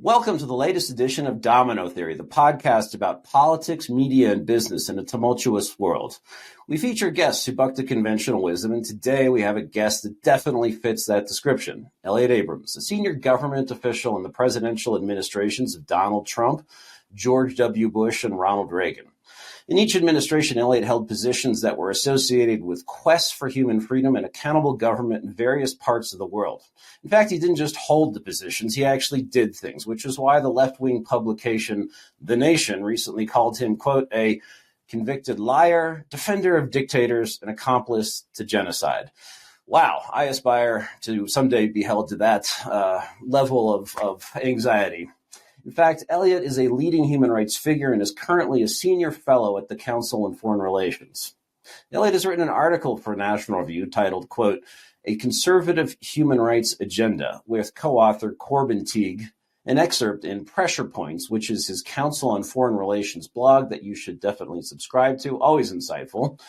Welcome to the latest edition of Domino Theory, the podcast about politics, media, and business in a tumultuous world. We feature guests who buck the conventional wisdom, and today we have a guest that definitely fits that description, Elliott Abrams, a senior government official in the presidential administrations of Donald Trump, George W. Bush, and Ronald Reagan. In each administration, Elliott held positions that were associated with quests for human freedom and accountable government in various parts of the world. In fact, he didn't just hold the positions, he actually did things, which is why the left-wing publication The Nation recently called him, quote, a convicted liar, defender of dictators, and accomplice to genocide. Wow, I aspire to someday be held to that level of anxiety. In fact, Elliott is a leading human rights figure and is currently a senior fellow at the Council on Foreign Relations. Elliott has written an article for National Review titled, quote, A Conservative Human Rights Agenda, with co-author Corbin Teague, an excerpt in Pressure Points, which is his Council on Foreign Relations blog that you should definitely subscribe to, always insightful.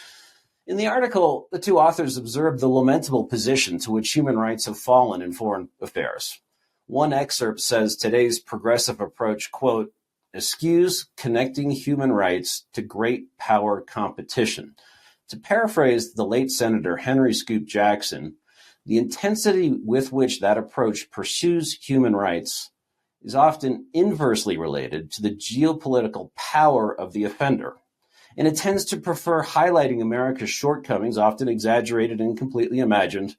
In the article, the two authors observed the lamentable position to which human rights have fallen in foreign affairs. One excerpt says today's progressive approach, quote, eschews connecting human rights to great power competition. To paraphrase the late Senator Henry Scoop Jackson, the intensity with which that approach pursues human rights is often inversely related to the geopolitical power of the offender. And it tends to prefer highlighting America's shortcomings, often exaggerated and completely imagined,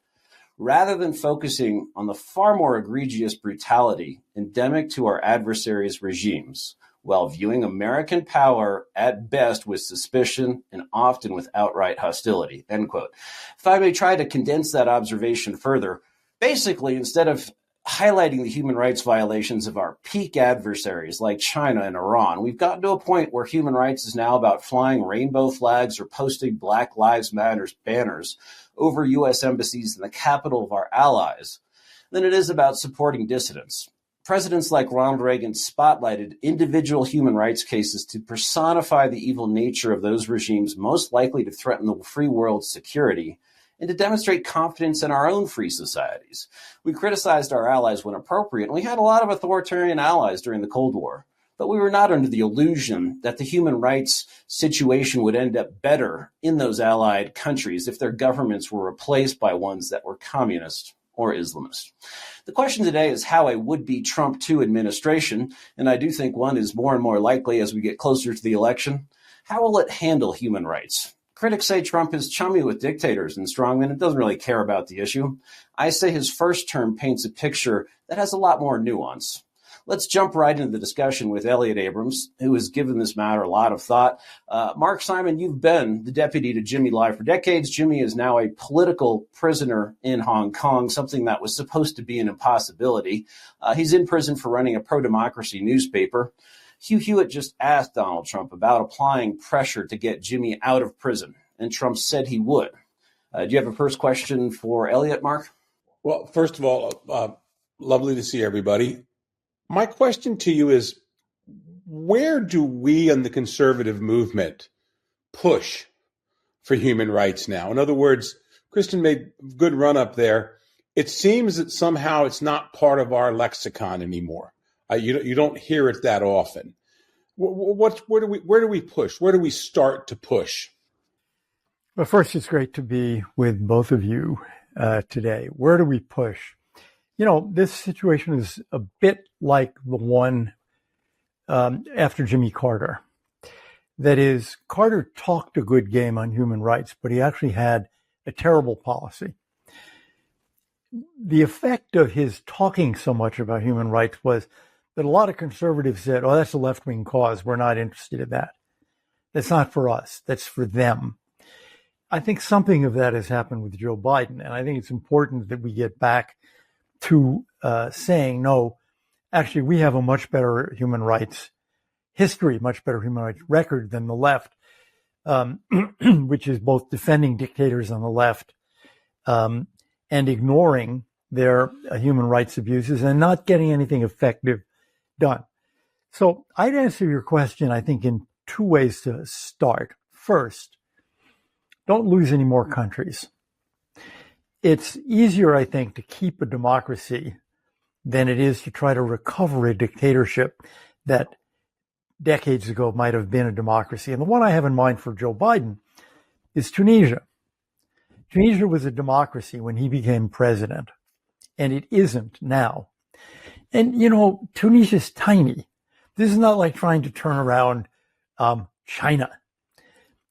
rather than focusing on the far more egregious brutality endemic to our adversaries' regimes, while viewing American power at best with suspicion and often with outright hostility, end quote. If I may try to condense that observation further, basically, instead of highlighting the human rights violations of our peak adversaries like China and Iran, we've gotten to a point where human rights is now about flying rainbow flags or posting Black Lives Matter banners over U.S. embassies in the capital of our allies than it is about supporting dissidents. Presidents like Ronald Reagan spotlighted individual human rights cases to personify the evil nature of those regimes most likely to threaten the free world's security and to demonstrate confidence in our own free societies. We criticized our allies when appropriate, and we had a lot of authoritarian allies during the Cold War. But we were not under the illusion that the human rights situation would end up better in those allied countries if their governments were replaced by ones that were communist or Islamist. The question today is how a would-be Trump II administration, and I do think one is more and more likely as we get closer to the election, how will it handle human rights? Critics say Trump is chummy with dictators and strongmen and doesn't really care about the issue. I say his first term paints a picture that has a lot more nuance. Let's jump right into the discussion with Elliott Abrams, who has given this matter a lot of thought. Mark Simon, you've been the deputy to Jimmy Lai for decades. Jimmy is now a political prisoner in Hong Kong, something that was supposed to be an impossibility. He's in prison for running a pro-democracy newspaper. Hugh Hewitt just asked Donald Trump about applying pressure to get Jimmy out of prison, and Trump said he would. Do you have a first question for Elliott, Mark? Well, first of all, lovely to see everybody. My question to you is, where do we in the conservative movement push for human rights now? In other words, Kristen made a good run up there. It seems that somehow it's not part of our lexicon anymore. You don't hear it that often. Where do we push? Where do we start to push? Well, first, it's great to be with both of you today. Where do we push? You know, this situation is a bit like the one after Jimmy Carter. That is, Carter talked a good game on human rights, but he actually had a terrible policy. The effect of his talking so much about human rights was that a lot of conservatives said, oh, that's a left-wing cause. We're not interested in that. That's not for us. That's for them. I think something of that has happened with Joe Biden, and I think it's important that we get back to saying, no, actually, we have a much better human rights history, much better human rights record than the left, which is both defending dictators on the left and ignoring their human rights abuses and not getting anything effective done. So I'd answer your question, I think, in two ways to start. First, don't lose any more countries. It's easier, I think, to keep a democracy than it is to try to recover a dictatorship that decades ago might have been a democracy. And the one I have in mind for Joe Biden is Tunisia. Tunisia was a democracy when he became president, and it isn't now. And, Tunisia's tiny. This is not like trying to turn around China.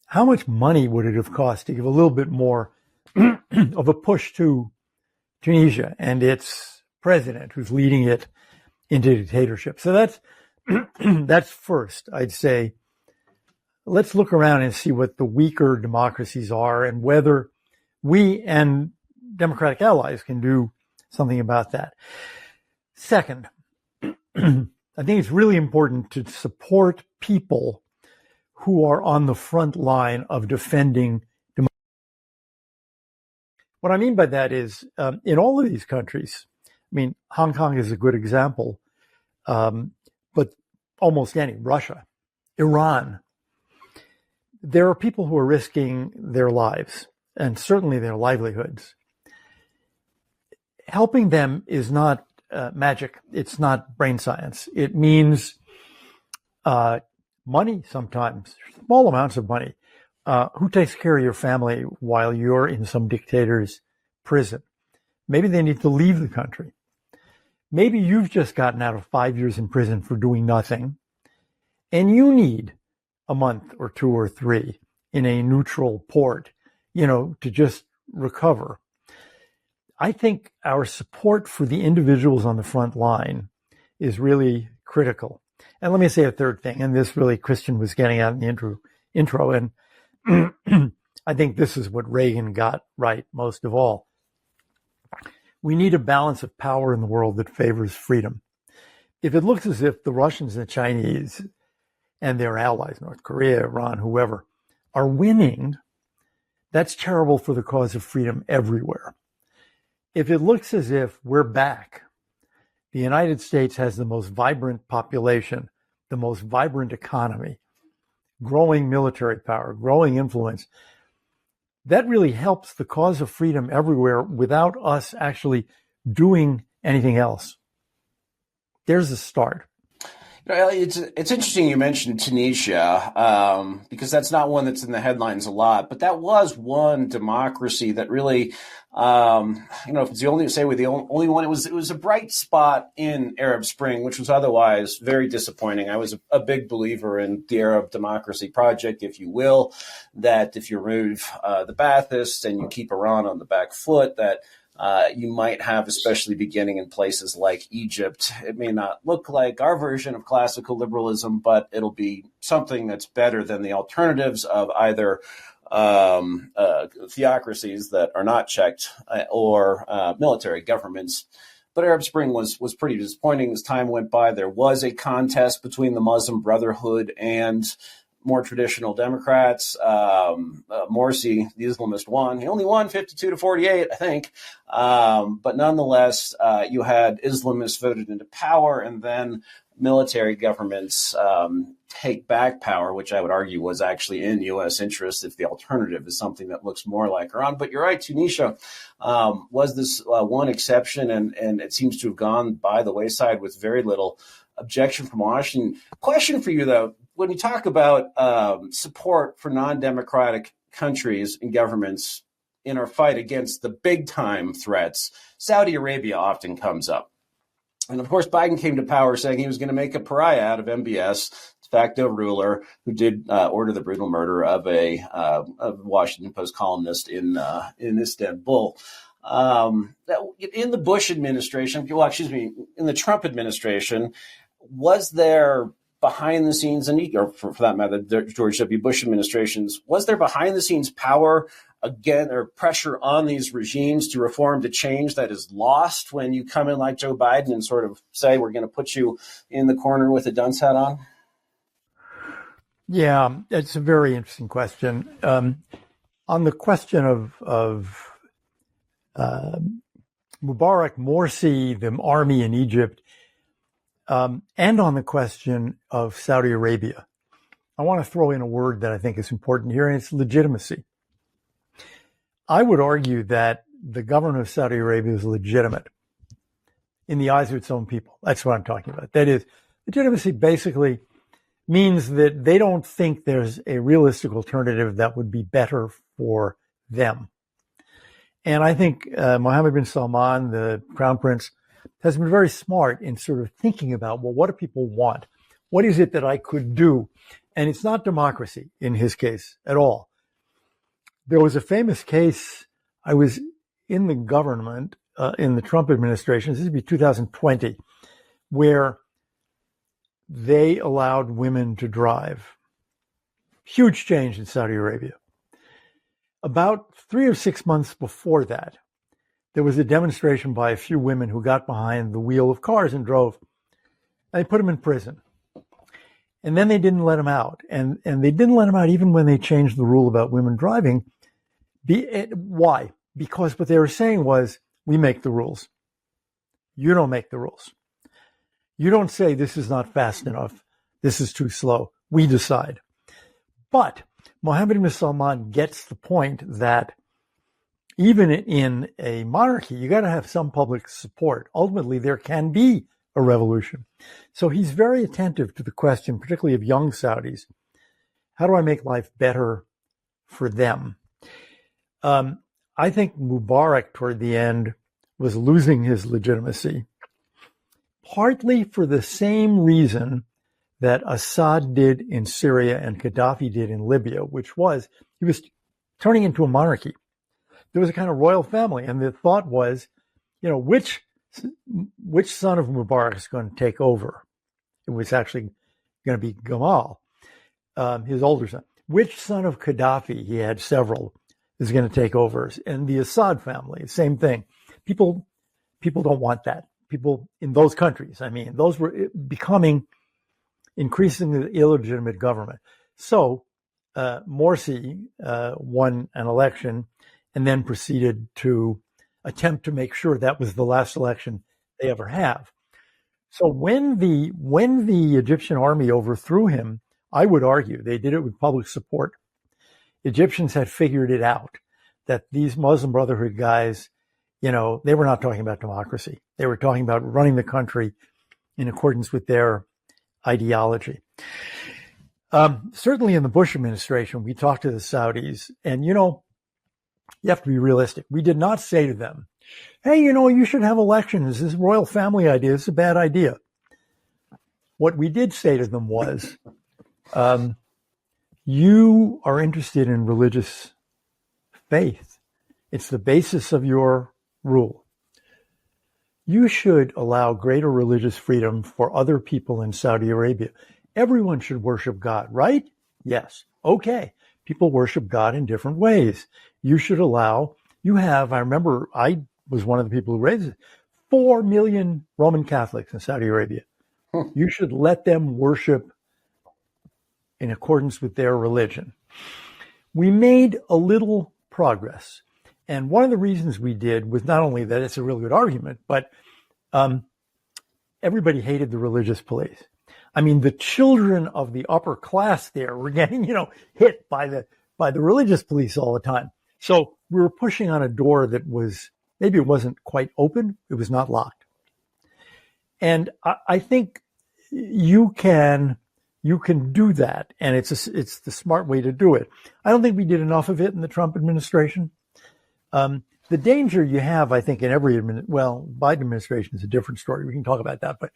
How much money would it have cost to give a little bit more of a push to Tunisia and its president who's leading it into dictatorship? So that's first. I'd say let's look around and see what the weaker democracies are and whether we and democratic allies can do something about that. Second, I think it's really important to support people who are on the front line of defending democracy. What I mean by that is, in all of these countries, Hong Kong is a good example, but almost any, Russia, Iran, there are people who are risking their lives and certainly their livelihoods. Helping them is not magic. It's not brain science. It means money sometimes, small amounts of money. Who takes care of your family while you're in some dictator's prison? Maybe they need to leave the country. Maybe you've just gotten out of 5 years in prison for doing nothing, and you need a month or 2 or 3 in a neutral port, to just recover. I think our support for the individuals on the front line is really critical. And let me say a third thing, and this really Christian was getting at in the intro, and I think this is what Reagan got right most of all. We need a balance of power in the world that favors freedom. If it looks as if the Russians and the Chinese and their allies, North Korea, Iran, whoever, are winning, that's terrible for the cause of freedom everywhere. If it looks as if we're back, the United States has the most vibrant population, the most vibrant economy, growing military power, growing influence, that really helps the cause of freedom everywhere without us actually doing anything else. There's a start. It's interesting you mentioned Tunisia, because that's not one that's in the headlines a lot, but that was one democracy that really, if it's the only one, it was a bright spot in Arab Spring, which was otherwise very disappointing. I was a big believer in the Arab democracy project, if you will, that if you remove the Baathists and you keep Iran on the back foot, that you might have, especially beginning in places like Egypt. It may not look like our version of classical liberalism, but it'll be something that's better than the alternatives of either theocracies that are not checked or military governments. But Arab Spring was pretty disappointing as time went by. There was a contest between the Muslim Brotherhood and more traditional Democrats. Morsi, the Islamist, won. He only won 52-48, I think. But nonetheless, you had Islamists voted into power, and then military governments take back power, which I would argue was actually in U.S. interest if the alternative is something that looks more like Iran. But you're right, Tunisia was this one exception, and it seems to have gone by the wayside with very little objection from Washington. Question for you, though. When we talk about support for non-democratic countries and governments in our fight against the big-time threats, Saudi Arabia often comes up. And, of course, Biden came to power saying he was going to make a pariah out of MBS, de facto ruler, who did order the brutal murder of a Washington Post columnist in Istanbul. In the Bush administration, in the Trump administration, was there behind the scenes, or for that matter, the George W. Bush administrations, was there behind the scenes power again or pressure on these regimes to reform, to change, that is lost when you come in like Joe Biden and sort of say, we're going to put you in the corner with a dunce hat on? Yeah, it's a very interesting question. On the question of Mubarak, Morsi, the army in Egypt, and on the question of Saudi Arabia, I want to throw in a word that I think is important here, and it's legitimacy. I would argue that the government of Saudi Arabia is legitimate. in the eyes of its own people. That's what I'm talking about. That is, legitimacy basically means that they don't think there's a realistic alternative that would be better for them. And I think Mohammed bin Salman, the crown prince, has been very smart in sort of thinking about, well, what do people want? What is it that I could do? And it's not democracy in his case at all. There was a famous case, I was in the government, in the Trump administration, this would be 2020, where they allowed women to drive. Huge change in Saudi Arabia. About 3 or 6 months before that, there was a demonstration by a few women who got behind the wheel of cars and drove. And they put them in prison. And then they didn't let them out. And they didn't let them out even when they changed the rule about women driving. Why? Because what they were saying was, we make the rules. You don't make the rules. You don't say this is not fast enough. This is too slow. We decide. But Mohammed bin Salman gets the point that even in a monarchy, you got to have some public support. Ultimately, there can be a revolution. So he's very attentive to the question, particularly of young Saudis. How do I make life better for them? I think Mubarak toward the end was losing his legitimacy, partly for the same reason that Assad did in Syria and Gaddafi did in Libya, which was he was turning into a monarchy. There was a kind of royal family, and the thought was, which son of Mubarak is going to take over? It was actually going to be Gamal, his older son. Which son of Gaddafi, he had several, is going to take over? And the Assad family, same thing. People don't want that. People in those countries, those were becoming increasingly illegitimate government. So Morsi won an election and then proceeded to attempt to make sure that was the last election they ever have. So when the Egyptian army overthrew him, I would argue they did it with public support. Egyptians had figured it out that these Muslim Brotherhood guys, they were not talking about democracy. They were talking about running the country in accordance with their ideology. Certainly in the Bush administration, we talked to the Saudis, and you have to be realistic. We did not say to them, hey, you should have elections. This royal family idea is a bad idea. What we did say to them was, you are interested in religious faith. It's the basis of your rule. You should allow greater religious freedom for other people in Saudi Arabia. Everyone should worship God, right? Yes. Okay. People worship God in different ways. You should allow, I remember I was one of the people who raised it, 4 million Roman Catholics in Saudi Arabia. You should let them worship in accordance with their religion. We made a little progress. And one of the reasons we did was not only that it's a real good argument, but everybody hated the religious police. The children of the upper class there were getting, hit by the religious police all the time. So we were pushing on a door that was, maybe it wasn't quite open, it was not locked. And I think you can do that, and it's the smart way to do it. I don't think we did enough of it in the Trump administration. The danger you have, I think, in every Biden administration is a different story. We can talk about that, but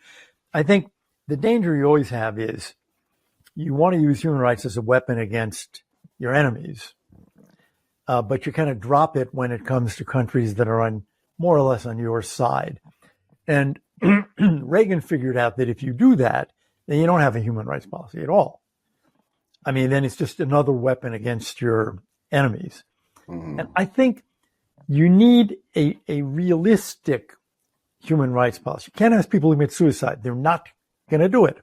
I think the danger you always have is you want to use human rights as a weapon against your enemies, but you kind of drop it when it comes to countries that are more or less on your side. And Reagan figured out that if you do that, then you don't have a human rights policy at all. Then it's just another weapon against your enemies. Mm-hmm. And I think you need a realistic human rights policy. You can't ask people to commit suicide. They're not going to do it.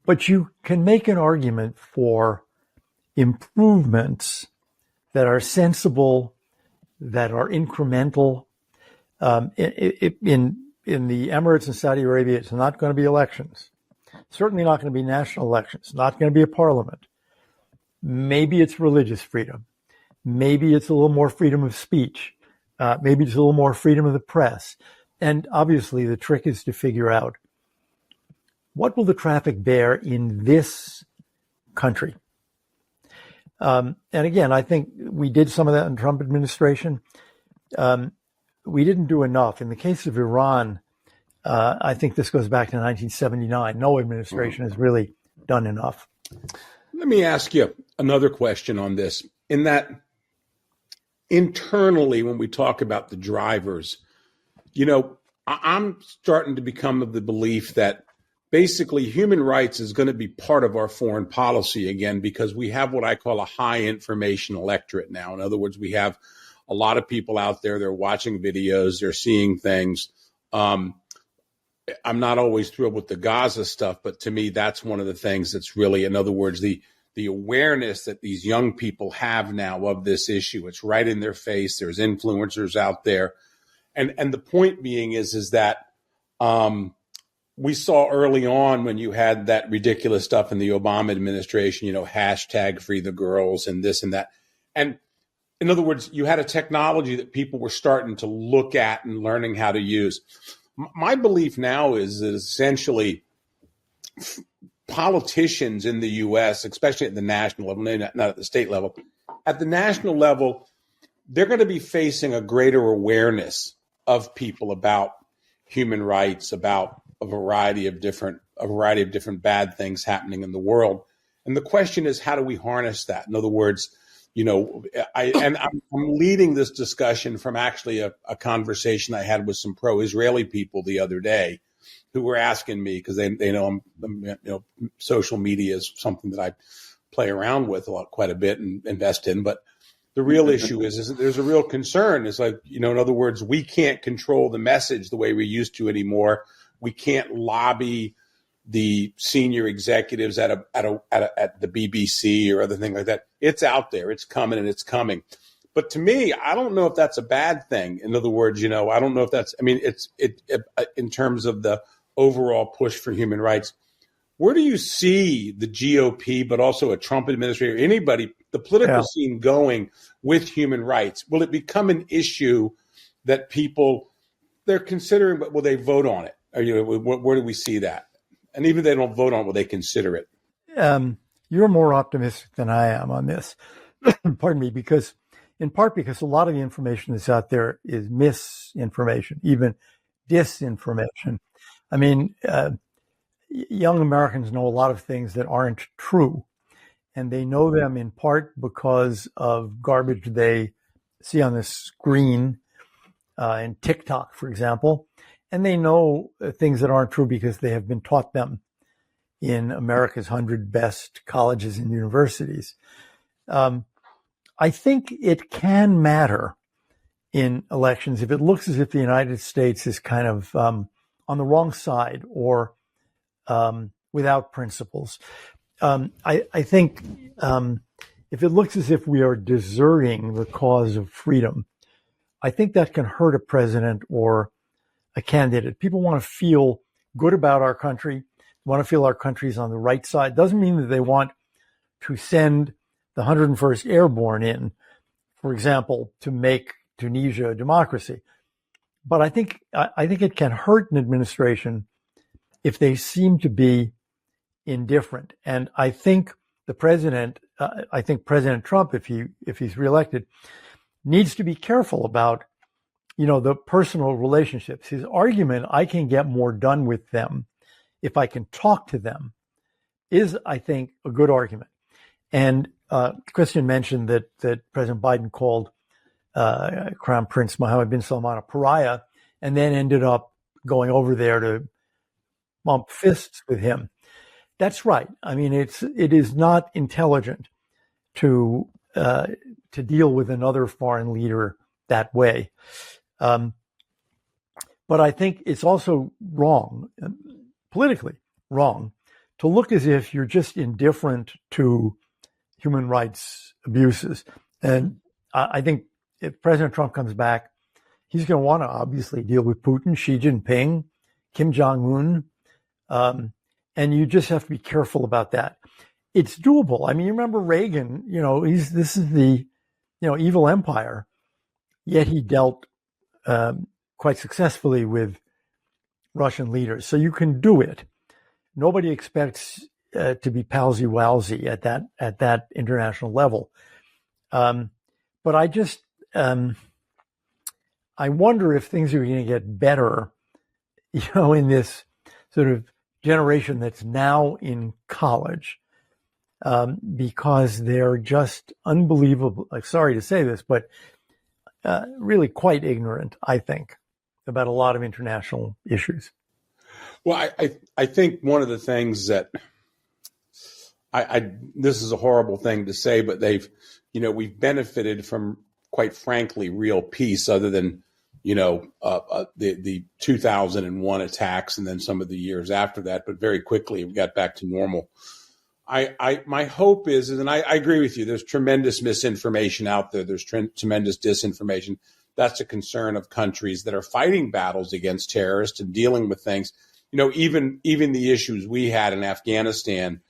But you can make an argument for improvements that are sensible, that are incremental. In the Emirates and Saudi Arabia, it's not going to be elections. Certainly not going to be national elections. Not going to be a parliament. Maybe it's religious freedom. Maybe it's a little more freedom of speech. Maybe it's a little more freedom of the press. And obviously the trick is to figure out what will the traffic bear in this country. And again, I think we did some of that in the Trump administration. We didn't do enough. In the case of Iran, I think this goes back to 1979. No administration has really done enough. Let me ask you another question on this. In that, internally, when we talk about the drivers, I'm starting to become of the belief that basically human rights is going to be part of our foreign policy again, because we have what I call a high information electorate now. In other words, we have a lot of people out there, they're watching videos, they're seeing things. I'm not always thrilled with the Gaza stuff, but to me, that's one of the things that's really, in other words, the awareness that these young people have now of this issue. It's right in their face. There's influencers out there. And the point being is that we saw early on when you had that ridiculous stuff in the Obama administration, hashtag free the girls and this and that. And in other words, you had a technology that people were starting to look at and learning how to use. My belief now is that essentially politicians in the U.S., especially at the national level, not at the state level, at the national level, they're going to be facing a greater awareness of people about human rights, about a variety of different bad things happening in the world. And the question is, how do we harness that? In other words, I'm leading this discussion from actually a conversation I had with some pro-Israeli people the other day, who were asking me, because they know social media is something that I play around with quite a bit and invest in. But the real issue is that there's a real concern. It's like, in other words, we can't control the message the way we used to anymore. We can't lobby the senior executives at the BBC or other thing like that. It's out there. It's coming and it's coming. But to me, I don't know if that's a bad thing. In other words, I don't know if that's, it's in terms of the overall push for human rights. Where do you see the GOP, but also a Trump administrator, anybody, the political scene going with human rights? Will it become an issue that they're considering, but will they vote on it? Where do we see that? And even if they don't vote on it, will they consider it? You're more optimistic than I am on this. Pardon me, in part because a lot of the information that's out there is misinformation, even disinformation. Young Americans know a lot of things that aren't true, and they know them in part because of garbage they see on the screen in TikTok, for example, and they know things that aren't true because they have been taught them in America's 100 best colleges and universities. I think it can matter in elections if it looks as if the United States is kind of on the wrong side or without principles. I think if it looks as if we are deserting the cause of freedom, I think that can hurt a president or a candidate. People want to feel good about our country, want to feel our country's on the right side. Doesn't mean that they want to send the 101st Airborne in, for example, to make Tunisia a democracy. But I think it can hurt an administration if they seem to be indifferent. And I think President Trump, if he's reelected, needs to be careful about, the personal relationships. His argument, I can get more done with them if I can talk to them, is, I think, a good argument. And Christian mentioned that President Biden called Crown Prince Mohammed bin Salman a pariah, and then ended up going over there to bump fists with him. That's right. It is not intelligent to deal with another foreign leader that way. But I think it's also wrong, politically wrong, to look as if you're just indifferent to human rights abuses. And I think if President Trump comes back, he's going to want to obviously deal with Putin, Xi Jinping, Kim Jong-un, and you just have to be careful about that. It's doable. You remember Reagan, this is the, evil empire, yet he dealt quite successfully with Russian leaders. So you can do it. Nobody expects to be palsy-walsy at that international level. But I just I wonder if things are going to get better, in this sort of generation that's now in college, because they're just unbelievable. I'm sorry to say this, but really quite ignorant, I think, about a lot of international issues. Well, I think one of the things that this is a horrible thing to say, but we've benefited from, quite frankly, real peace, other than the 2001 attacks and then some of the years after that. But very quickly we got back to normal. My hope is, and I agree with you, there's tremendous misinformation out there. There's tremendous disinformation. That's a concern of countries that are fighting battles against terrorists and dealing with things. Even the issues we had in Afghanistan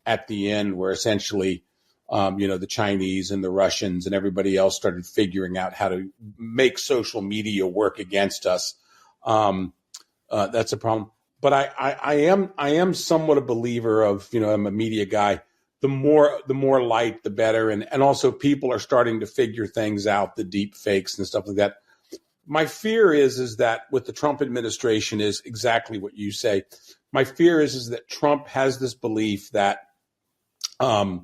at the end, where essentially, the Chinese and the Russians and everybody else started figuring out how to make social media work against us. That's a problem. But I am somewhat a believer of, I'm a media guy. The more light, the better. And also people are starting to figure things out, the deep fakes and stuff like that. My fear is that with the Trump administration is exactly what you say. My fear is that Trump has this belief that I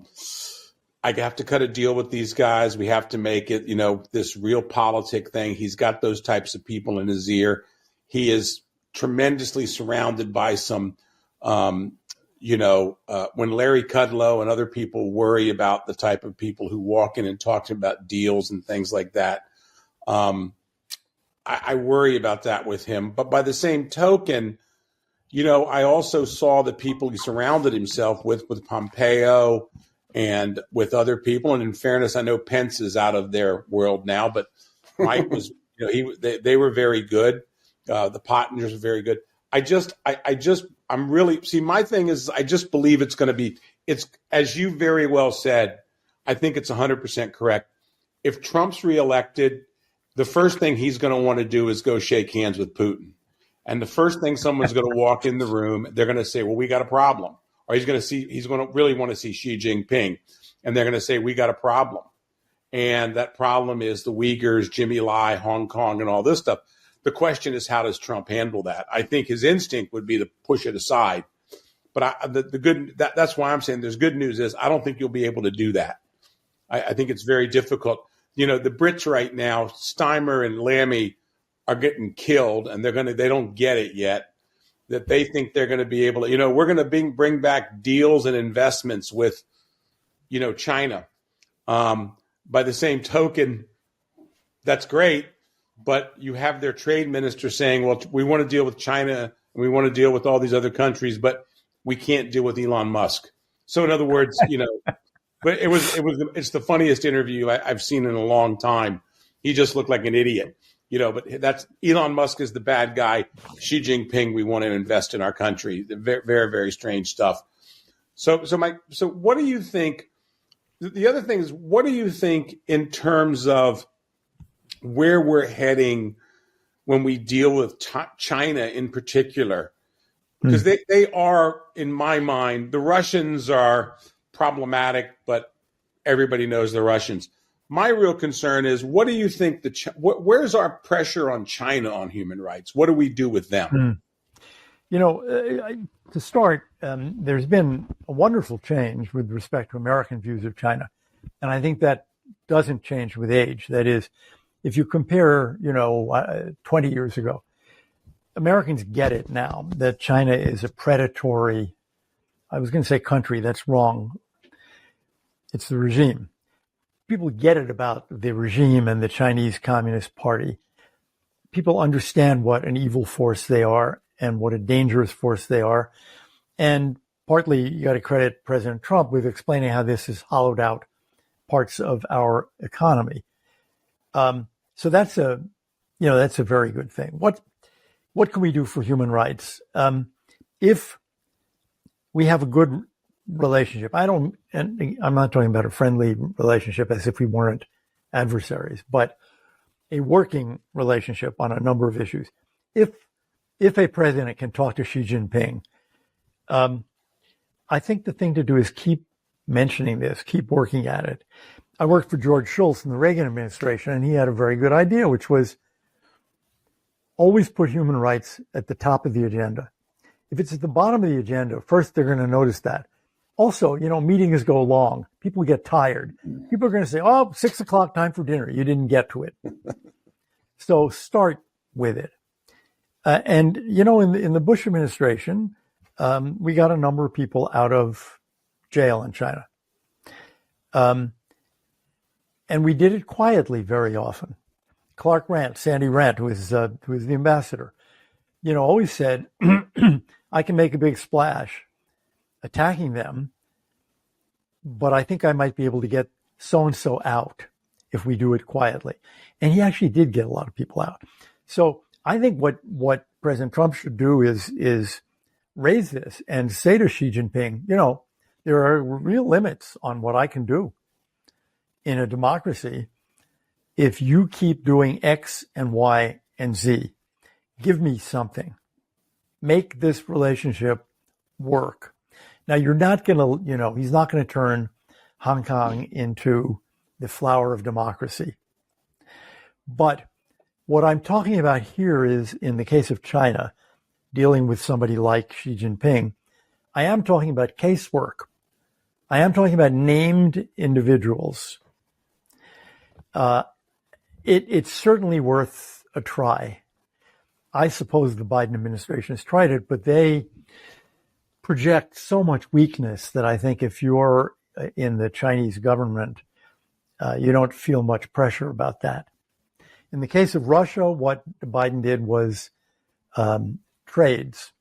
have to cut a deal with these guys. We have to make it, this real politic thing. He's got those types of people in his ear. He is tremendously surrounded by some, when Larry Kudlow and other people worry about the type of people who walk in and talk about deals and things like that. I worry about that with him. But by the same token, I also saw the people he surrounded himself with Pompeo and with other people. And in fairness, I know Pence is out of their world now, but Mike was, they were very good. The Pottingers are very good. I'm really, my thing is, I just believe it's going to be, it's, as you very well said, I think it's 100% correct. If Trump's reelected, the first thing he's going to want to do is go shake hands with Putin. And the first thing someone's going to walk in the room, they're going to say, well, we got a problem. Or he's going to really want to see Xi Jinping. And they're going to say, we got a problem. And that problem is the Uyghurs, Jimmy Lai, Hong Kong, and all this stuff. The question is, how does Trump handle that? I think his instinct would be to push it aside. But that's why I'm saying there's good news is I don't think you'll be able to do that. I think it's very difficult. The Brits right now, Steimer and Lammy are getting killed, and they don't get it yet, that they think they're going to be able to, we're going to bring back deals and investments with, China. By the same token, that's great, but you have their trade minister saying, well, we want to deal with China and we want to deal with all these other countries, but we can't deal with Elon Musk. So in other words, but it's the funniest interview I've seen in a long time. He just looked like an idiot. But that's Elon Musk is the bad guy. Xi Jinping, we want to invest in our country. Very, very, very strange stuff. So what do you think? The other thing is, what do you think in terms of where we're heading when we deal with China in particular? Because they are, in my mind, the Russians are problematic, but everybody knows the Russians. My real concern is, what do you think where's our pressure on China on human rights? What do we do with them? To start, there's been a wonderful change with respect to American views of China. And I think that doesn't change with age. That is, if you compare, 20 years ago, Americans get it now that China is a predatory, I was going to say country, that's wrong. It's the regime. People get it about the regime and the Chinese Communist Party. People understand what an evil force they are and what a dangerous force they are. And partly you got to credit President Trump with explaining how this has hollowed out parts of our economy. So that's a very good thing. What can we do for human rights? If we have a good relationship, and I'm not talking about a friendly relationship as if we weren't adversaries, but a working relationship on a number of issues. If a president can talk to Xi Jinping, I think the thing to do is keep mentioning this, keep working at it. I worked for George Shultz in the Reagan administration, and he had a very good idea, which was always put human rights at the top of the agenda. If it's at the bottom of the agenda, first they're going to notice that. Also, meetings go long. People get tired. People are going to say, 6 o'clock, time for dinner. You didn't get to it. So start with it. And in the Bush administration, we got a number of people out of jail in China. And we did it quietly very often. Clark Rand, Sandy Rand, who is the ambassador, always said, I can make a big splash attacking them, but I think I might be able to get so-and-so out if we do it quietly. And he actually did get a lot of people out. So I think what President Trump should do is raise this and say to Xi Jinping, there are real limits on what I can do in a democracy if you keep doing X and Y and Z. Give me something. Make this relationship work. Now, you're not going to, he's not going to turn Hong Kong into the flower of democracy. But what I'm talking about here is, in the case of China, dealing with somebody like Xi Jinping, I am talking about casework. I am talking about named individuals. It's certainly worth a try. I suppose the Biden administration has tried it, but they project so much weakness that I think if you're in the Chinese government, you don't feel much pressure about that. In the case of Russia, what Biden did was trades.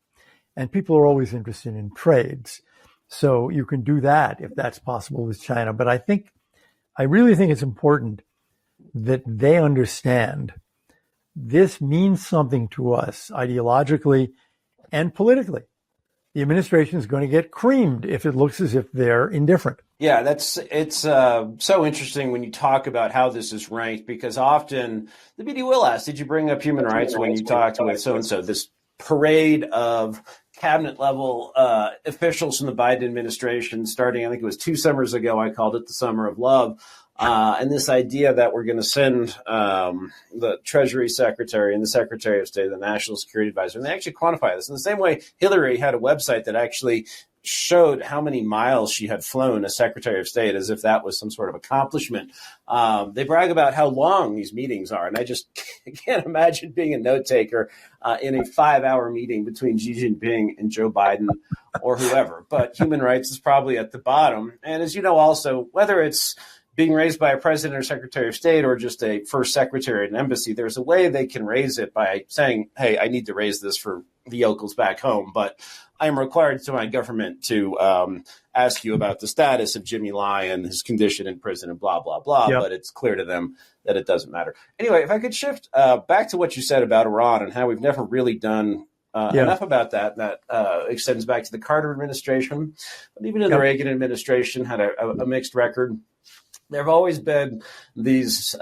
And people are always interested in trades. So you can do that if that's possible with China. But I really think it's important that they understand this means something to us ideologically and politically. The administration is going to get creamed if it looks as if they're indifferent. Yeah, it's so interesting when you talk about how this is ranked, because often the media will ask, did you bring up human rights when you talked with so-and-so? This parade of cabinet level officials from the Biden administration starting, I think it was 2 summers ago, I called it the Summer of Love. And this idea that we're going to send the Treasury Secretary and the Secretary of State, the National Security Advisor, and they actually quantify this. In the same way, Hillary had a website that actually showed how many miles she had flown as Secretary of State, as if that was some sort of accomplishment. They brag about how long these meetings are, and I just can't imagine being a note taker in a 5-hour meeting between Xi Jinping and Joe Biden or whoever. But human rights is probably at the bottom. And as you know, also, whether it's being raised by a president or secretary of state or just a first secretary at an embassy, there's a way they can raise it by saying, hey, I need to raise this for the yokels back home, but I'm required to my government to ask you about the status of Jimmy Lai and his condition in prison and blah, blah, blah. Yep. But it's clear to them that it doesn't matter. Anyway, if I could shift back to what you said about Iran and how we've never really done enough about that. That extends back to the Carter administration, but even in the Reagan administration had a mixed record. There have always been these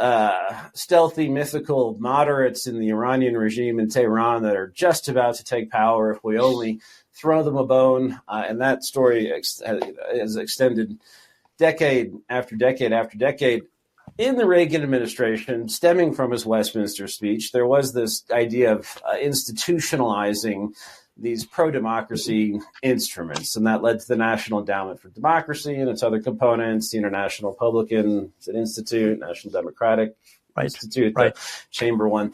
stealthy, mythical moderates in the Iranian regime in Tehran that are just about to take power if we only throw them a bone. And that story has extended decade after decade after decade. In the Reagan administration, stemming from his Westminster speech, there was this idea of institutionalizing these pro-democracy instruments, and that led to the National Endowment for Democracy and its other components, the International Republican Institute, National Democratic Institute, the Chamber one.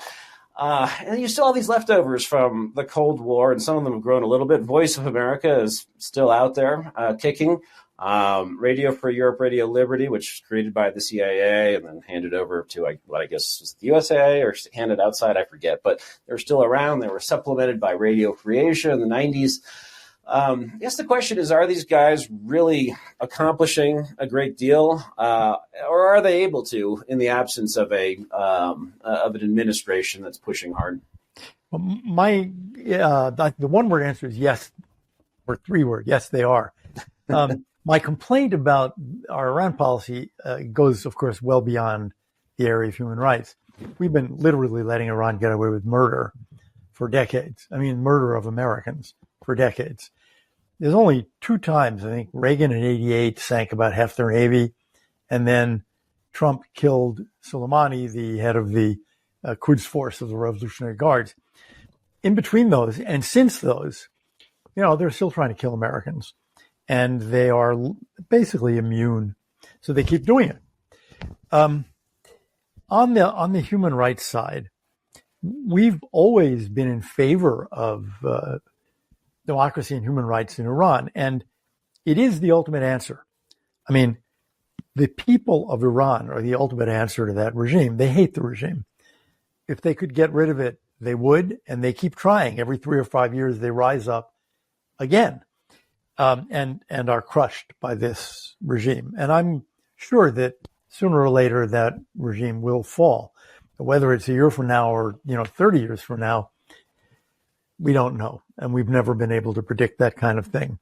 And you still have these leftovers from the Cold War, and some of them have grown a little bit. Voice of America is still out there kicking. Radio Free Europe, Radio Liberty, which was created by the CIA and then handed over to what I guess was the USA or handed outside, I forget, but they're still around. They were supplemented by Radio Free Asia in the 90s. I guess the question is, are these guys really accomplishing a great deal, or are they able to in the absence of an administration that's pushing hard? Well, the one-word answer is yes, or 3-word, yes, they are. My complaint about our Iran policy goes, of course, well beyond the area of human rights. we've been literally letting Iran get away with murder for decades. I mean, murder of Americans for decades. There's only 2 times, I think, Reagan in '88 sank about half their Navy, and then Trump killed Soleimani, the head of the Quds Force of the Revolutionary Guards. In between those, and since those, they're still trying to kill Americans, and they are basically immune. So they keep doing it. On the human rights side, we've always been in favor of democracy and human rights in Iran, and it is the ultimate answer. I mean, the people of Iran are the ultimate answer to that regime. They hate the regime. If they could get rid of it, they would, and they keep trying. Every 3 or 5 years, they rise up again, and are crushed by this regime. And I'm sure that sooner or later that regime will fall. Whether it's a year from now or 30 years from now, we don't know, and we've never been able to predict that kind of thing.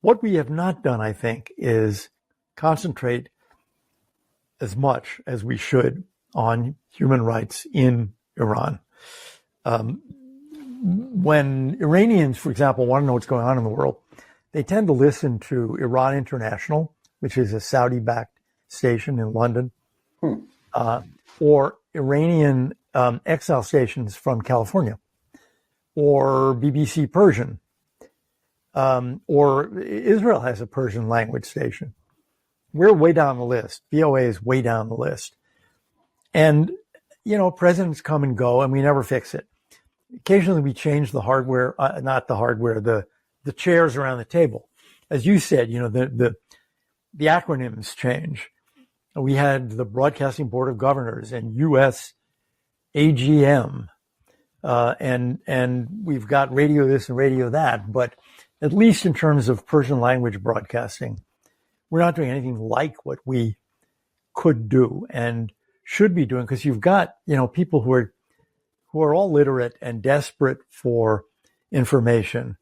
What we have not done, I think, is concentrate as much as we should on human rights in Iran. When Iranians, for example, want to know what's going on in the world, they tend to listen to Iran International, which is a Saudi-backed station in London, or Iranian exile stations from California, or BBC Persian, or Israel has a Persian language station. We're way down the list. VOA is way down the list. And, presidents come and go, and we never fix it. Occasionally we change the hardware, not the hardware, the chairs around the table. As you said, the acronyms change. We had the Broadcasting Board of Governors and U.S. AGM, and we've got radio this and radio that, but at least in terms of Persian language broadcasting, we're not doing anything like what we could do and should be doing, because you've got, people who are all literate and desperate for information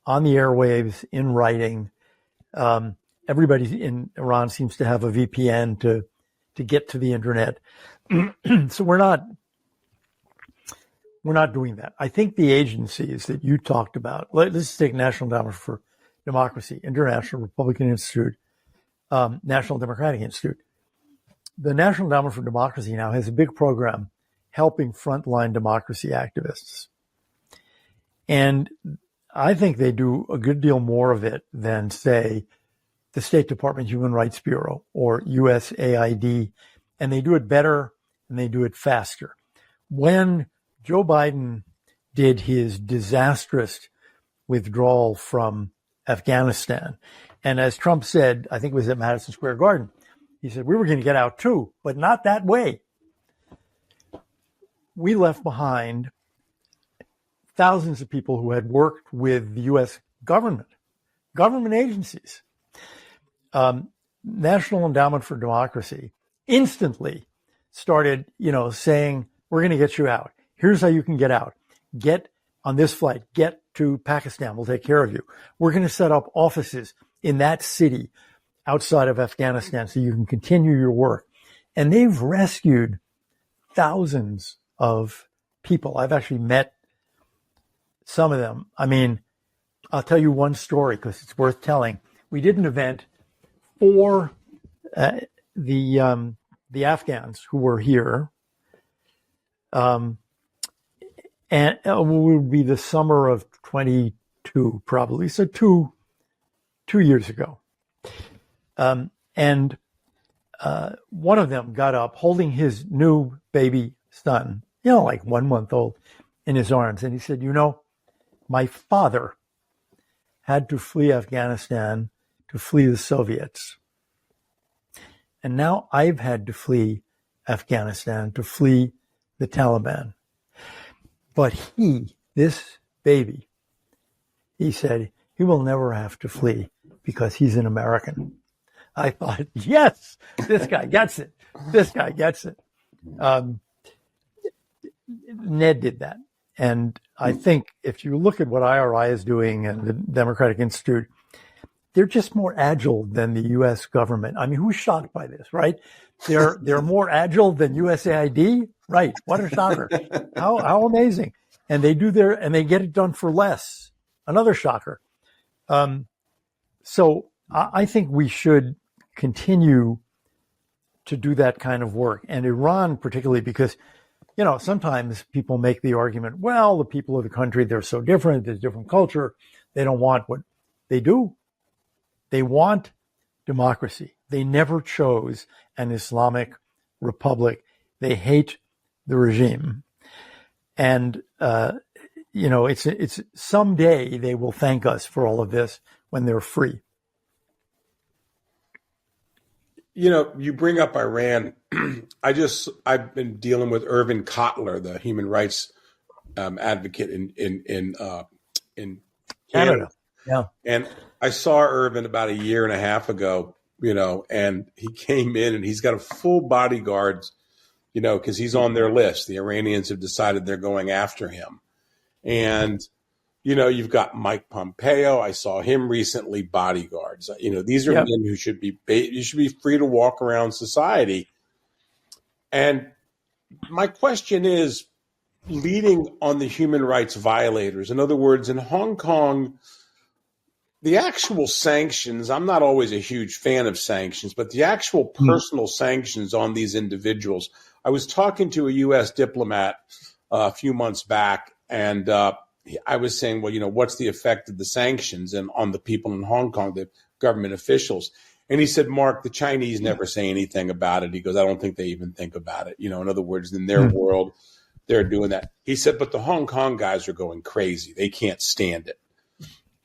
on the airwaves, in writing. Everybody in Iran seems to have a VPN to get to the internet. So we're not doing that. I think the agencies that you talked about, let's take National Endowment for Democracy, International Republican Institute, National Democratic Institute. The National Endowment for Democracy now has a big program helping frontline democracy activists. And I think they do a good deal more of it than, say, the State Department Human Rights Bureau or USAID. And they do it better and they do it faster. When Joe Biden did his disastrous withdrawal from Afghanistan, and as Trump said, I think it was at Madison Square Garden, he said, we were going to get out too, but not that way. We left behind thousands of people who had worked with the U.S. government agencies. National Endowment for Democracy instantly started, saying, we're going to get you out. Here's how you can get out. Get on this flight. Get to Pakistan. We'll take care of you. We're going to set up offices in that city outside of Afghanistan so you can continue your work. And they've rescued thousands of people. I've actually met some of them. I mean, I'll tell you one story because it's worth telling. We did an event for the Afghans who were here, and it would be the summer of 22, probably, so two years ago. And one of them got up holding his new baby son, like 1 month old, in his arms, and he said, my father had to flee Afghanistan to flee the Soviets. And now I've had to flee Afghanistan to flee the Taliban. But this baby, he said, he will never have to flee because he's an American. I thought, yes, this guy gets it. This guy gets it. Ned did that. And I think if you look at what IRI is doing and the Democratic Institute, they're just more agile than the U.S. government. I mean, who's shocked by this, right? They're more agile than USAID. Right. What a shocker. How amazing. And they get it done for less. Another shocker. So I think we should continue to do that kind of work. And Iran particularly, because, sometimes people make the argument, well, the people of the country, they're so different. There's different culture. They don't want what they do. They want democracy. They never chose an Islamic republic. They hate the regime. And, it's someday they will thank us for all of this when they're free. You bring up Iran. I've been dealing with Irvin Kotler, the human rights advocate in Canada. Yeah. And I saw Irvin about a year and a half ago, and he came in and he's got a full bodyguards, because he's on their list. The Iranians have decided they're going after him. And, you've got Mike Pompeo. I saw him recently, bodyguards. These are men who you should be free to walk around society. And my question is, leading on the human rights violators. In other words, in Hong Kong, the actual sanctions, I'm not always a huge fan of sanctions, but the actual personal sanctions on these individuals. I was talking to a U.S. diplomat a few months back, and I was saying, well, what's the effect of the sanctions and on the people in Hong Kong, the government officials? And he said, Mark, the Chinese never say anything about it. He goes, I don't think they even think about it. In other words, in their world, they're doing that. He said, but the Hong Kong guys are going crazy. They can't stand it.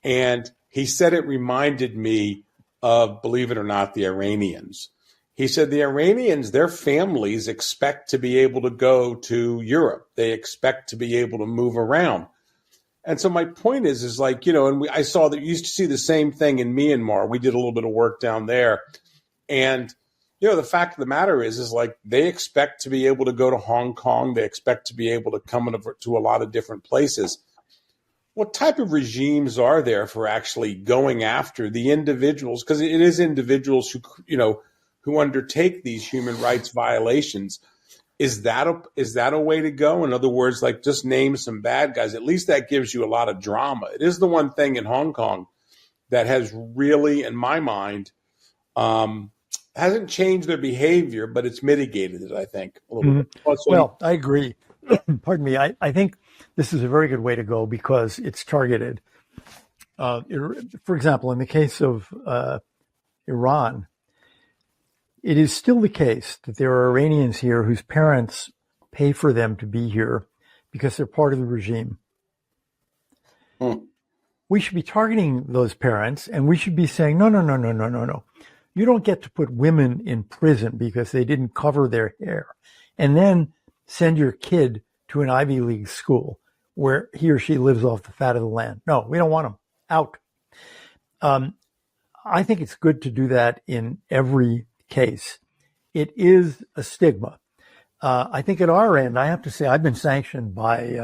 And he said it reminded me of, believe it or not, the Iranians. He said the Iranians, their families expect to be able to go to Europe. They expect to be able to move around. And so my point is like, I saw that you used to see the same thing in Myanmar. We did a little bit of work down there. And, the fact of the matter is like they expect to be able to go to Hong Kong. They expect to be able to come to a lot of different places. What type of regimes are there for actually going after the individuals? Because it is individuals who undertake these human rights violations. Is that a way to go? In other words, like just name some bad guys. At least that gives you a lot of drama. It is the one thing in Hong Kong that has really, in my mind, hasn't changed their behavior, but it's mitigated it, I think, a little bit. Well, I agree. Pardon me. I think this is a very good way to go because it's targeted. For example, in the case of Iran, it is still the case that there are Iranians here whose parents pay for them to be here because they're part of the regime. We should be targeting those parents and we should be saying, no. You don't get to put women in prison because they didn't cover their hair and then send your kid to an Ivy League school where he or she lives off the fat of the land. No, we don't want them out. I think it's good to do that in every case. It is a stigma. I think at our end, I have to say, I've been sanctioned by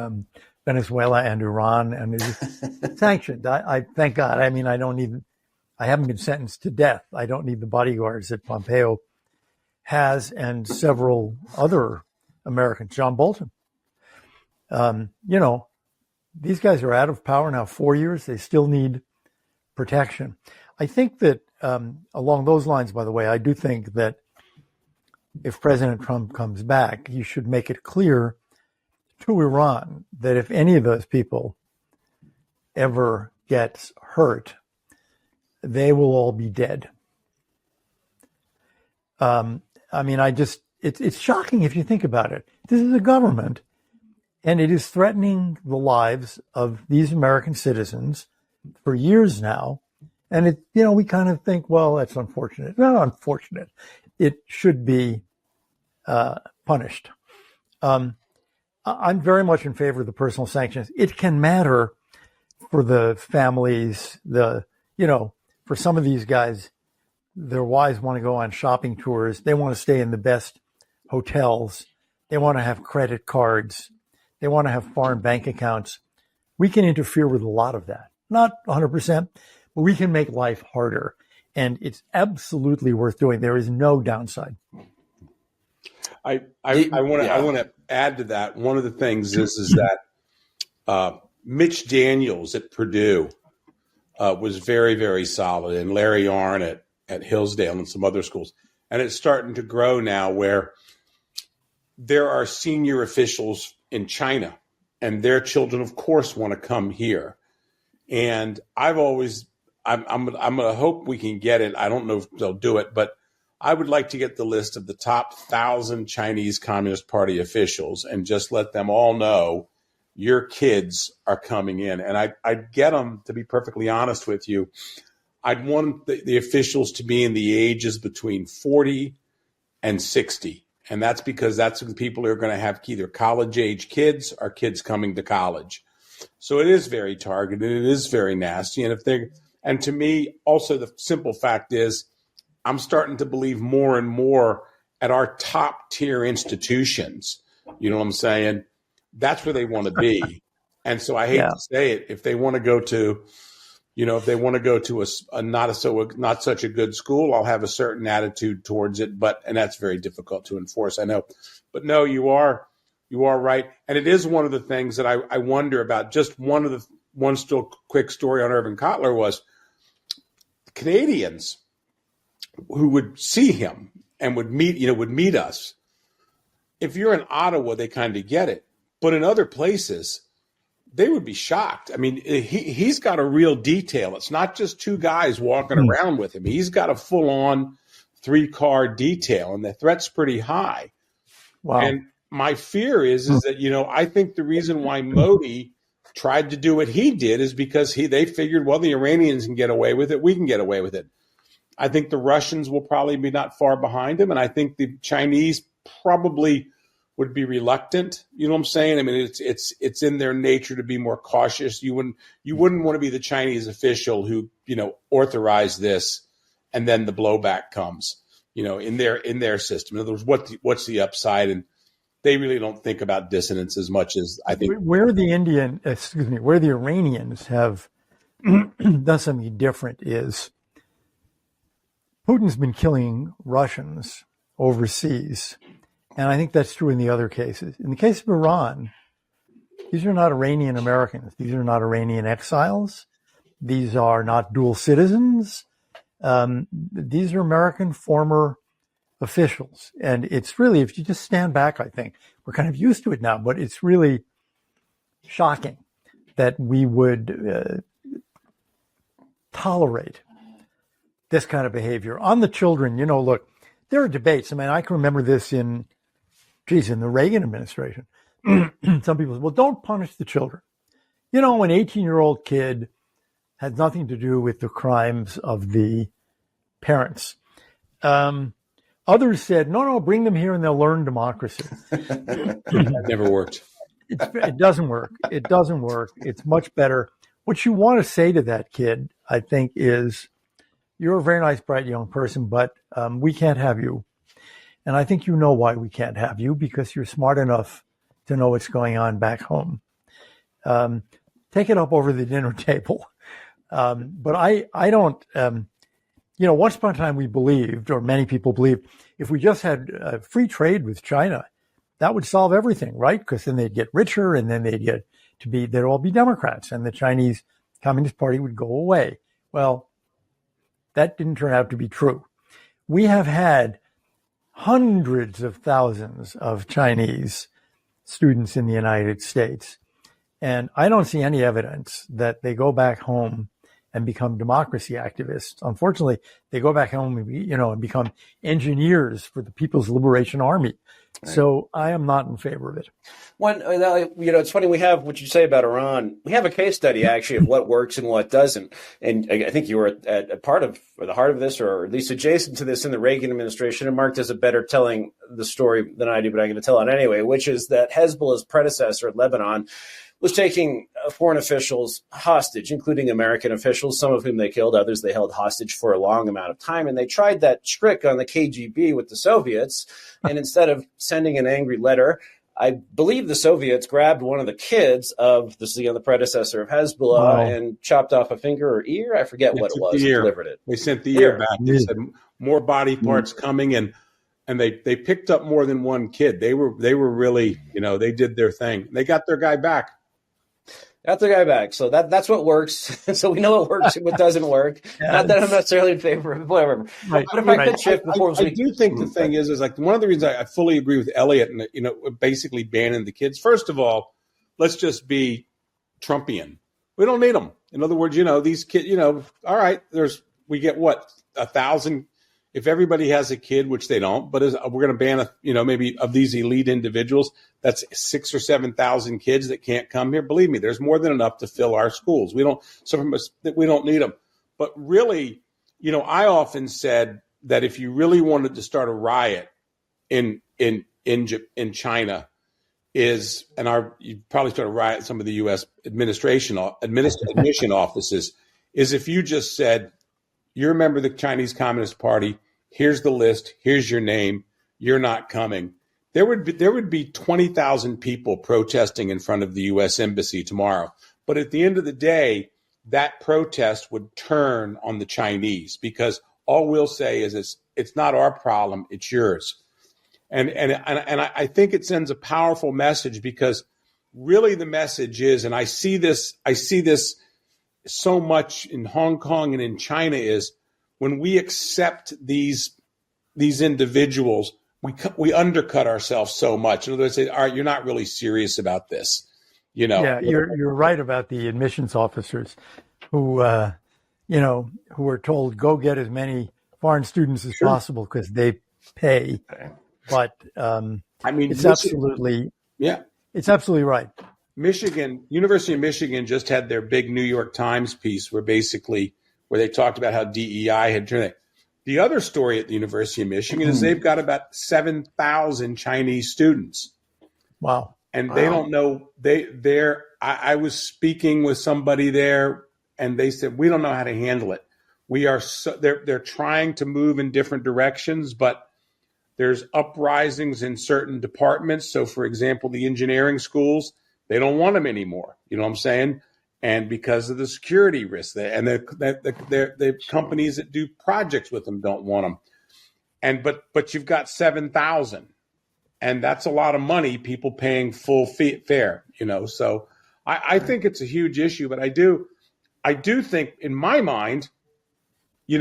Venezuela and Iran, and it is sanctioned. I thank God. I mean, I haven't been sentenced to death. I don't need the bodyguards that Pompeo has and several other Americans, John Bolton. These guys are out of power now 4 years. They still need protection. I think that along those lines, by the way, I do think that if President Trump comes back, he should make it clear to Iran that if any of those people ever gets hurt, they will all be dead. It's shocking if you think about it. This is a government, and it is threatening the lives of these American citizens for years now. And we kind of think, well, that's unfortunate. It's not unfortunate. It should be punished. I'm very much in favor of the personal sanctions. It can matter for the families, for some of these guys, their wives want to go on shopping tours. They want to stay in the best hotels. They want to have credit cards. They want to have foreign bank accounts. We can interfere with a lot of that. Not 100%, but we can make life harder. And it's absolutely worth doing. There is no downside. I want to add to that. One of the things is that Mitch Daniels at Purdue was very, very solid, and Larry Yarn at Hillsdale and some other schools. And it's starting to grow now where there are senior officials in China, and their children, of course, want to come here. And I'm going to hope we can get it. I don't know if they'll do it, but I would like to get the list of the top 1,000 Chinese Communist Party officials and just let them all know your kids are coming in. And I'd get them, to be perfectly honest with you, I'd want the officials to be in the ages between 40 and 60. And that's because that's the people who are going to have either college-age kids or kids coming to college. So it is very targeted. It is very nasty. And to me, also the simple fact is, I'm starting to believe more and more at our top tier institutions. You know what I'm saying? That's where they want to be. And so I hate to say it, if they want to go to, a not such a good school, I'll have a certain attitude towards it. And that's very difficult to enforce, I know. But no, you are right. And it is one of the things that I wonder about. Just one still quick story on Irvin Kotler was Canadians who would see him and would meet us. If you're in Ottawa, they kind of get it. But in other places, they would be shocked. I mean, he's got a real detail. It's not just two guys walking around with him. He's got a full-on 3-car detail, and the threat's pretty high. Wow. And my fear is that, I think the reason why Modi tried to do what he did is because they figured, well, the Iranians can get away with it. We can get away with it. I think the Russians will probably be not far behind him, and I think the Chinese probably would be reluctant. You know what I'm saying? I mean, it's in their nature to be more cautious. You wouldn't want to be the Chinese official who, authorized this, and then the blowback comes, in their system. In other words, what's the upside? And they really don't think about dissonance as much as I think. Where the Iranians have done something different is Putin's been killing Russians overseas. And I think that's true in the other cases. In the case of Iran, these are not Iranian Americans. These are not Iranian exiles. These are not dual citizens. These are American former officials. And it's really, if you just stand back, I think, we're kind of used to it now, but it's really shocking that we would tolerate this kind of behavior. On the children, look, there are debates. I mean, I can remember this in the Reagan administration. Some people say, well, don't punish the children. An 18-year-old kid had nothing to do with the crimes of the parents. Others said, no, bring them here and they'll learn democracy. That never worked. It doesn't work. It doesn't work. It's much better. What you want to say to that kid, I think, is, you're a very nice, bright young person, but we can't have you. And I think you know why we can't have you, because you're smart enough to know what's going on back home. Take it up over the dinner table. But I don't, once upon a time we believed, or many people believed, if we just had free trade with China, that would solve everything, right? Because then they'd get richer, and then they'd all be Democrats, and the Chinese Communist Party would go away. Well, that didn't turn out to be true. We have had hundreds of thousands of Chinese students in the United States, and I don't see any evidence that they go back home and become democracy activists. Unfortunately, they go back home and become engineers for the People's Liberation Army. Right. So I am not in favor of it. It's funny, we have what you say about Iran. We have a case study actually of what works and what doesn't. And I think you were at a part of, or the heart of this, or at least adjacent to this in the Reagan administration. And Mark does a better telling the story than I do, but I'm going to tell it anyway, which is that Hezbollah's predecessor at Lebanon was taking foreign officials hostage, including American officials, some of whom they killed, others they held hostage for a long amount of time. And they tried that trick on the KGB with the Soviets. And instead of sending an angry letter, I believe the Soviets grabbed one of the kids of the predecessor of Hezbollah and chopped off a finger or ear. I forget what it was. And delivered it. They sent the ear back. They said more body parts coming. And and they picked up more than one kid. They were really, they did their thing. They got their guy back. Got the guy back. So that's what works. So we know what works and what doesn't work. Yeah, not that I'm necessarily in favor of it, whatever. Right, but if I could shift before I do think the thing is like one of the reasons I fully agree with Elliott and, basically banning the kids. First of all, let's just be Trumpian. We don't need them. In other words, these kids, all right, we get what, 1,000. If everybody has a kid, which they don't, but we're going to ban, maybe of these elite individuals, that's 6,000 or 7,000 kids that can't come here. Believe me, there's more than enough to fill our schools. We don't need them. But really, I often said that if you really wanted to start a riot in China, you probably start a riot in some of the U.S. admission offices, is if you just said, you're a member of the Chinese Communist Party. Here's the list. Here's your name. You're not coming. There would be 20,000 people protesting in front of the U.S. Embassy tomorrow. But at the end of the day, that protest would turn on the Chinese because all we'll say is it's not our problem. It's yours. And I think it sends a powerful message because really the message is, and I see this so much in Hong Kong and in China, is when we accept these individuals, we undercut ourselves so much. In other words, say, all right, you're not really serious about this, Yeah, you're right about the admissions officers who are told go get as many foreign students as possible because they pay. But it's absolutely right. University of Michigan just had their big New York Times piece where they talked about how DEI had turned it. The other story at the University of Michigan is they've got about 7,000 Chinese students. Wow. And they don't know I was speaking with somebody there and they said, we don't know how to handle it. They're trying to move in different directions, but there's uprisings in certain departments. So for example, the engineering schools, they don't want them anymore. You know what I'm saying? And because of the security risks, and the companies that do projects with them don't want them. But you've got 7,000, and that's a lot of money. People paying full fare, So I think it's a huge issue. But I do think, in my mind, we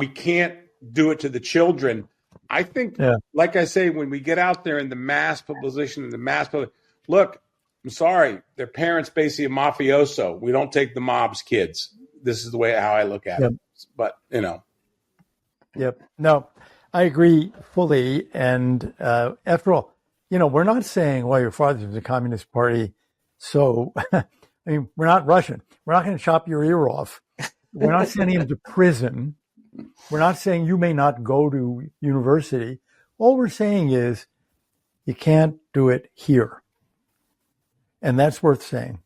can't do it to the children. I think, like I say, when we get out there in the mass publication and the mass public, look, I'm sorry, their parents basically a mafioso. We don't take the mob's kids. This is how I look at it. But Yep. No, I agree fully. And after all, we're not saying, well, your father's in the Communist Party, so we're not Russian. We're not going to chop your ear off. We're not sending him to prison. We're not saying you may not go to university. All we're saying is you can't do it here. And that's worth saying.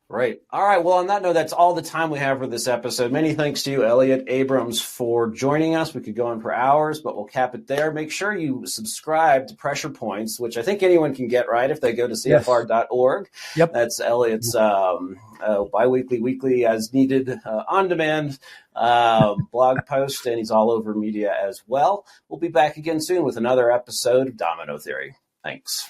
Right. All right. Well, on that note, that's all the time we have for this episode. Many thanks to you, Elliott Abrams, for joining us. We could go on for hours, but we'll cap it there. Make sure you subscribe to Pressure Points, which I think anyone can get, right, if they go to CFR.org. Yep. That's Elliott's biweekly, weekly, as needed, on-demand blog post, and he's all over media as well. We'll be back again soon with another episode of Domino Theory. Thanks.